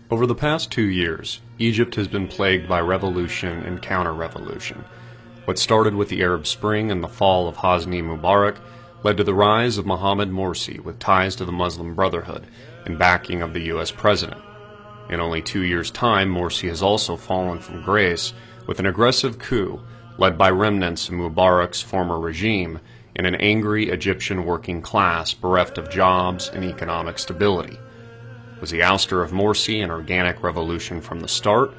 Over the past 2 years, Egypt has been plagued by revolution and counter-revolution. What started with the Arab Spring and the fall of Hosni Mubarak led to the rise of Mohamed Morsi with ties to the Muslim Brotherhood and backing of the U.S. president. In only 2 years' time, Morsi has also fallen from grace with an aggressive coup led by remnants of Mubarak's former regime and an angry Egyptian working class bereft of jobs and economic stability. Was the ouster of Morsi an organic revolution from the start,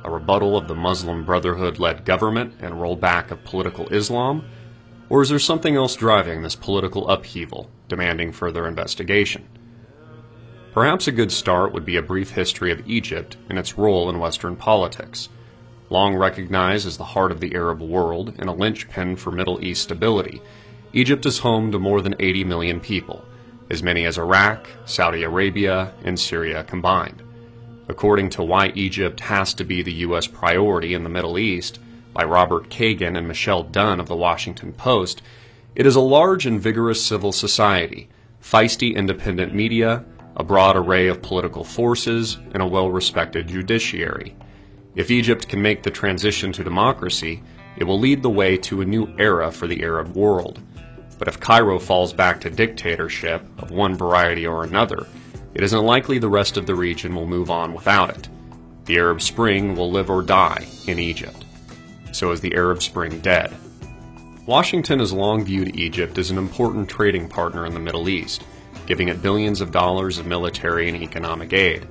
a rebuttal of the Muslim Brotherhood-led government and rollback of political Islam, or is there something else driving this political upheaval, demanding further investigation? Perhaps a good start would be a brief history of Egypt and its role in Western politics. Long recognized as the heart of the Arab world and a linchpin for Middle East stability, Egypt is home to more than 80 million people, as many as Iraq, Saudi Arabia, and Syria combined. According to Why Egypt Has to Be the U.S. Priority in the Middle East, by Robert Kagan and Michelle Dunn of the Washington Post, it is a large and vigorous civil society, feisty independent media, a broad array of political forces, and a well-respected judiciary. If Egypt can make the transition to democracy, it will lead the way to a new era for the Arab world. But if Cairo falls back to dictatorship of one variety or another, it is unlikely the rest of the region will move on without it. The Arab Spring will live or die in Egypt. So is the Arab Spring dead? Washington has long viewed Egypt as an important trading partner in the Middle East, giving it billions of dollars of military and economic aid.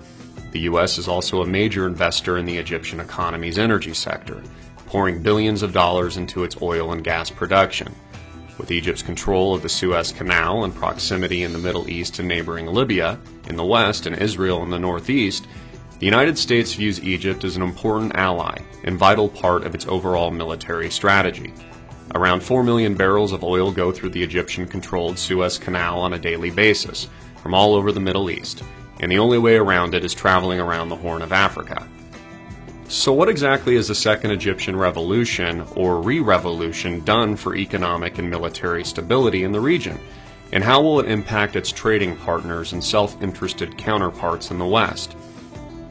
The U.S. is also a major investor in the Egyptian economy's energy sector, pouring billions of dollars into its oil and gas production. With Egypt's control of the Suez Canal and proximity in the Middle East to neighboring Libya in the west and Israel in the northeast, the United States views Egypt as an important ally and vital part of its overall military strategy. Around 4 million barrels of oil go through the Egyptian-controlled Suez Canal on a daily basis from all over the Middle East, and the only way around it is traveling around the Horn of Africa. So what exactly is the Second Egyptian Revolution, or re-revolution, done for economic and military stability in the region? And how will it impact its trading partners and self-interested counterparts in the West?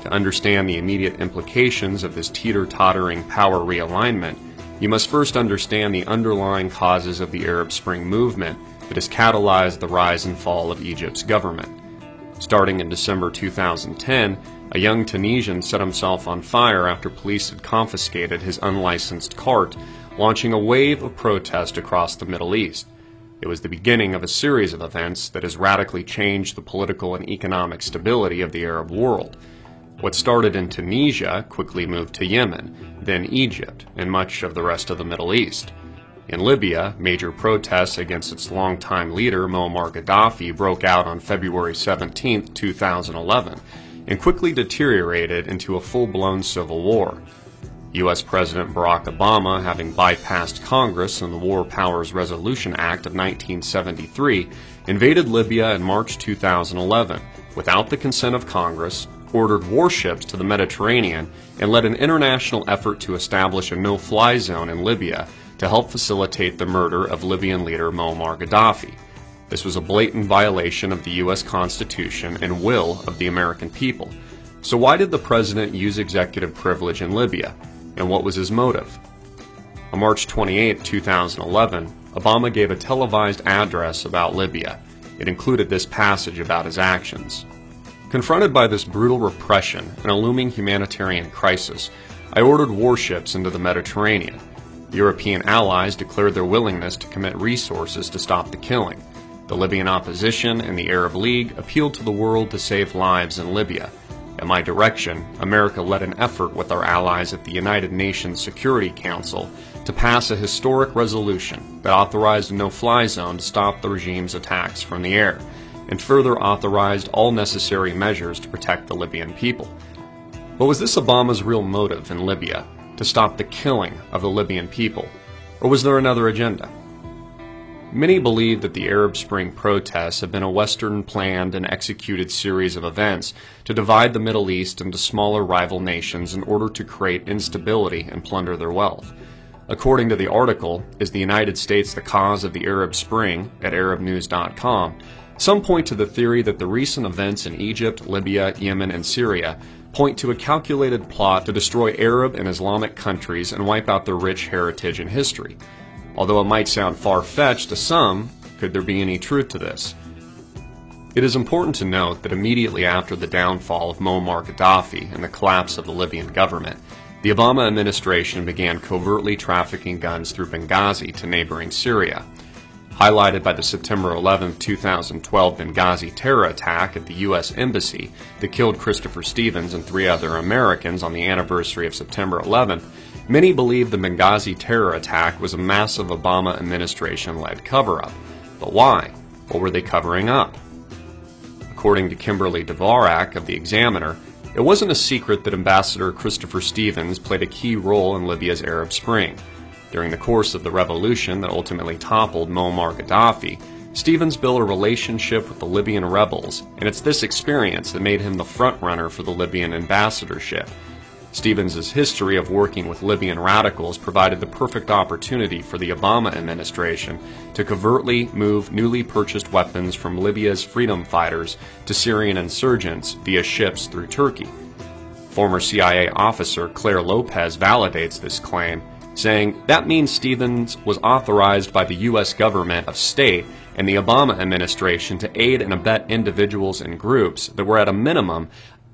To understand the immediate implications of this teeter-tottering power realignment, you must first understand the underlying causes of the Arab Spring movement that has catalyzed the rise and fall of Egypt's government. Starting in December 2010, a young Tunisian set himself on fire after police had confiscated his unlicensed cart, launching a wave of protest across the Middle East. It was the beginning of a series of events that has radically changed the political and economic stability of the Arab world. What started in Tunisia quickly moved to Yemen, then Egypt, and much of the rest of the Middle East. In Libya, major protests against its longtime leader Muammar Gaddafi broke out on February 17, 2011, and quickly deteriorated into a full-blown civil war. U.S. President Barack Obama, having bypassed Congress and the War Powers Resolution Act of 1973, invaded Libya in March 2011 without the consent of Congress, ordered warships to the Mediterranean, and led an international effort to establish a no-fly zone in Libya to help facilitate the murder of Libyan leader Muammar Gaddafi. This was a blatant violation of the U.S. Constitution and will of the American people. So why did the president use executive privilege in Libya, and what was his motive? On March 28, 2011, Obama gave a televised address about Libya. It included this passage about his actions. Confronted by this brutal repression and a looming humanitarian crisis, I ordered warships into the Mediterranean. European allies declared their willingness to commit resources to stop the killing. The Libyan opposition and the Arab League appealed to the world to save lives in Libya. At my direction, America led an effort with our allies at the United Nations Security Council to pass a historic resolution that authorized a no-fly zone to stop the regime's attacks from the air, and further authorized all necessary measures to protect the Libyan people. But was this Obama's real motive in Libya, to stop the killing of the Libyan people, or was there another agenda? Many believe that the Arab Spring protests have been a Western planned and executed series of events to divide the Middle East into smaller rival nations in order to create instability and plunder their wealth. According to the article, Is the United States the Cause of the Arab Spring at ArabNews.com, some point to the theory that the recent events in Egypt, Libya, Yemen, and Syria point to a calculated plot to destroy Arab and Islamic countries and wipe out their rich heritage and history. Although it might sound far-fetched to some, could there be any truth to this? It is important to note that immediately after the downfall of Muammar Gaddafi and the collapse of the Libyan government, the Obama administration began covertly trafficking guns through Benghazi to neighboring Syria. Highlighted by the September 11, 2012 Benghazi terror attack at the U.S. Embassy that killed Christopher Stevens and 3 other Americans on the anniversary of September 11th, many believe the Benghazi terror attack was a massive Obama administration-led cover-up. But why? What were they covering up? According to Kimberly Dvorak of The Examiner, it wasn't a secret that Ambassador Christopher Stevens played a key role in Libya's Arab Spring. During the course of the revolution that ultimately toppled Muammar Gaddafi, Stevens built a relationship with the Libyan rebels, and it's this experience that made him the frontrunner for the Libyan ambassadorship. Stevens' history of working with Libyan radicals provided the perfect opportunity for the Obama administration to covertly move newly purchased weapons from Libya's freedom fighters to Syrian insurgents via ships through Turkey. Former CIA officer Claire Lopez validates this claim, saying that means Stevens was authorized by the U.S. government of state and the Obama administration to aid and abet individuals and groups that were at a minimum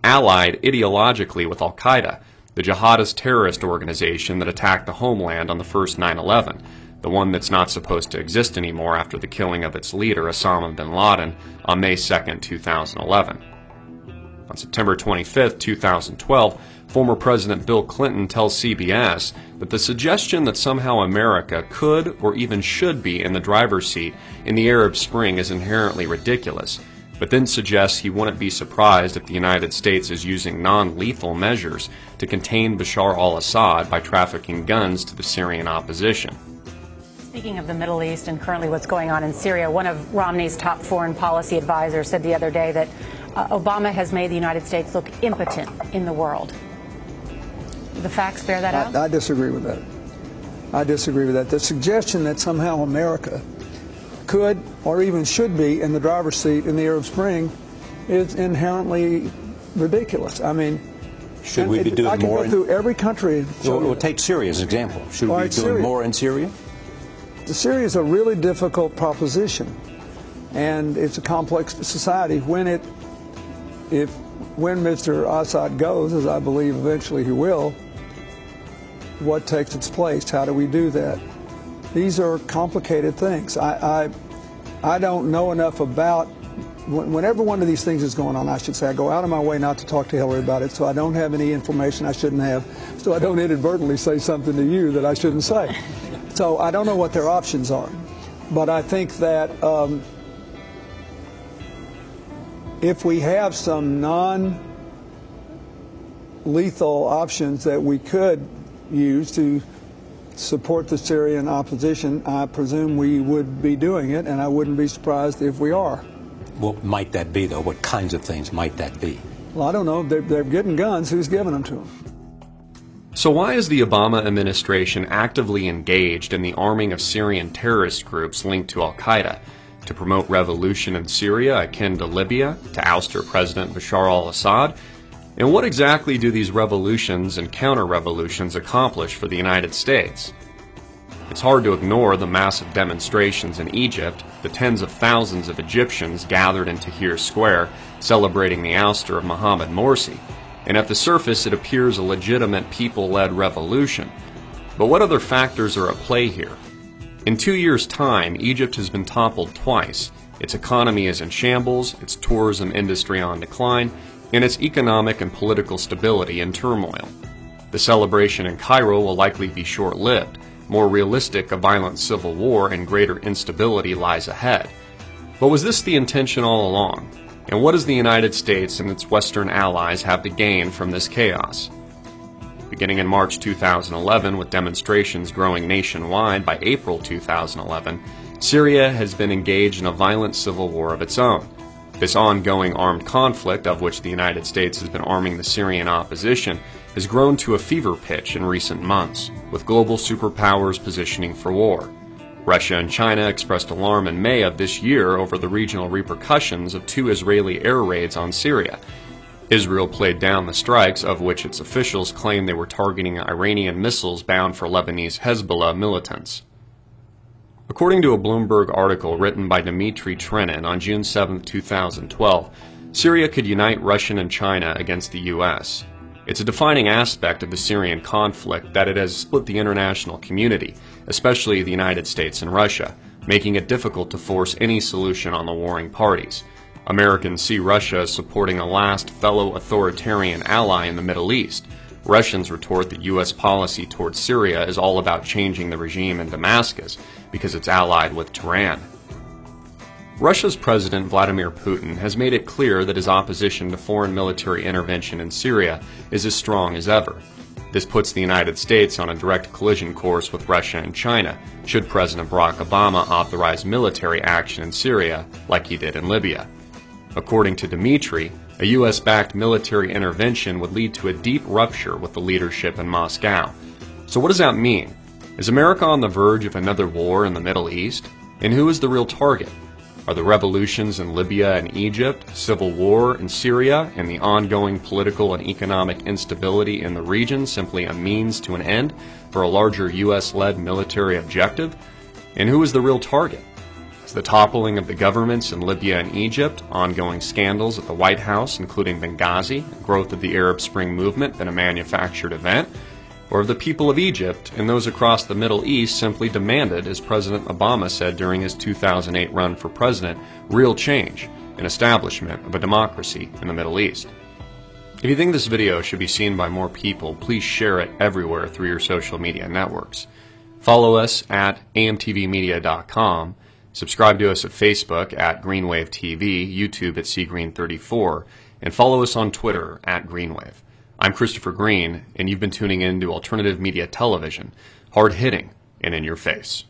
allied ideologically with Al-Qaeda, the jihadist terrorist organization that attacked the homeland on the first 9/11, the one that's not supposed to exist anymore after the killing of its leader Osama bin Laden on May 2, 2011. On September 25, 2012, former President Bill Clinton tells CBS that the suggestion that somehow America could or even should be in the driver's seat in the Arab Spring is inherently ridiculous, but then suggests he wouldn't be surprised if the United States is using non-lethal measures to contain Bashar al-Assad by trafficking guns to the Syrian opposition. Speaking of the Middle East and currently what's going on in Syria, one of Romney's top foreign policy advisors said the other day that Obama has made the United States look impotent in the world. Do the facts bear that out? I disagree with that. I disagree with that. The suggestion that somehow America could or even should be in the driver's seat in the Arab Spring is inherently ridiculous. I mean, should we be doing more? I can go through every country. We'll take Syria as an example. Should we be doing more in Syria? Syria is a really difficult proposition, and it's a complex society. When Mr. Assad goes, as I believe eventually he will, what takes its place? How do we do that? These are complicated things. I don't know enough about, whenever one of these things is going on, I should say, I go out of my way not to talk to Hillary about it, so I don't have any information I shouldn't have, so I don't inadvertently say something to you that I shouldn't say. So I don't know what their options are. But I think that if we have some non-lethal options that we could use to support the Syrian opposition, I presume we would be doing it, and I wouldn't be surprised if we are. What might that be, though? What kinds of things might that be? Well, I don't know. They're getting guns. Who's giving them to them? So why is the Obama administration actively engaged in the arming of Syrian terrorist groups linked to Al-Qaeda? To promote revolution in Syria akin to Libya? To oust President Bashar al-Assad? And what exactly do these revolutions and counter-revolutions accomplish for the United States? It's hard to ignore the massive demonstrations in Egypt, the tens of thousands of Egyptians gathered in Tahrir Square celebrating the ouster of Mohamed Morsi. And at the surface it appears a legitimate people-led revolution. But what other factors are at play here? In 2 years' time, Egypt has been toppled twice. Its economy is in shambles, its tourism industry on decline, and its economic and political stability in turmoil. The celebration in Cairo will likely be short-lived. More realistic, a violent civil war and greater instability lies ahead. But was this the intention all along? And what does the United States and its Western allies have to gain from this chaos? Beginning in March 2011, with demonstrations growing nationwide by April 2011, Syria has been engaged in a violent civil war of its own. This ongoing armed conflict, of which the United States has been arming the Syrian opposition, has grown to a fever pitch in recent months, with global superpowers positioning for war. Russia and China expressed alarm in May of this year over the regional repercussions of 2 Israeli air raids on Syria. Israel played down the strikes, of which its officials claimed they were targeting Iranian missiles bound for Lebanese Hezbollah militants. According to a Bloomberg article written by Dmitry Trenin on June 7, 2012, Syria could unite Russia and China against the U.S. It's a defining aspect of the Syrian conflict that it has split the international community, especially the United States and Russia, making it difficult to force any solution on the warring parties. Americans see Russia as supporting a last fellow authoritarian ally in the Middle East. Russians retort that U.S. policy towards Syria is all about changing the regime in Damascus because it's allied with Tehran. Russia's President Vladimir Putin has made it clear that his opposition to foreign military intervention in Syria is as strong as ever. This puts the United States on a direct collision course with Russia and China, should President Barack Obama authorize military action in Syria like he did in Libya. According to Dmitry, a U.S.-backed military intervention would lead to a deep rupture with the leadership in Moscow. So what does that mean? Is America on the verge of another war in the Middle East? And who is the real target? Are the revolutions in Libya and Egypt, civil war in Syria, and the ongoing political and economic instability in the region simply a means to an end for a larger U.S.-led military objective? And who is the real target? Is the toppling of the governments in Libya and Egypt, ongoing scandals at the White House, including Benghazi, and growth of the Arab Spring movement been a manufactured event? Or have the people of Egypt and those across the Middle East simply demanded, as President Obama said during his 2008 run for president, real change, an establishment of a democracy in the Middle East? If you think this video should be seen by more people, please share it everywhere through your social media networks. Follow us at amtvmedia.com. Subscribe to us at Facebook at Greenwave TV, YouTube at cgreen34, and follow us on Twitter at Greenwave. I'm Christopher Green, and you've been tuning in to Alternative Media Television, hard-hitting and in your face.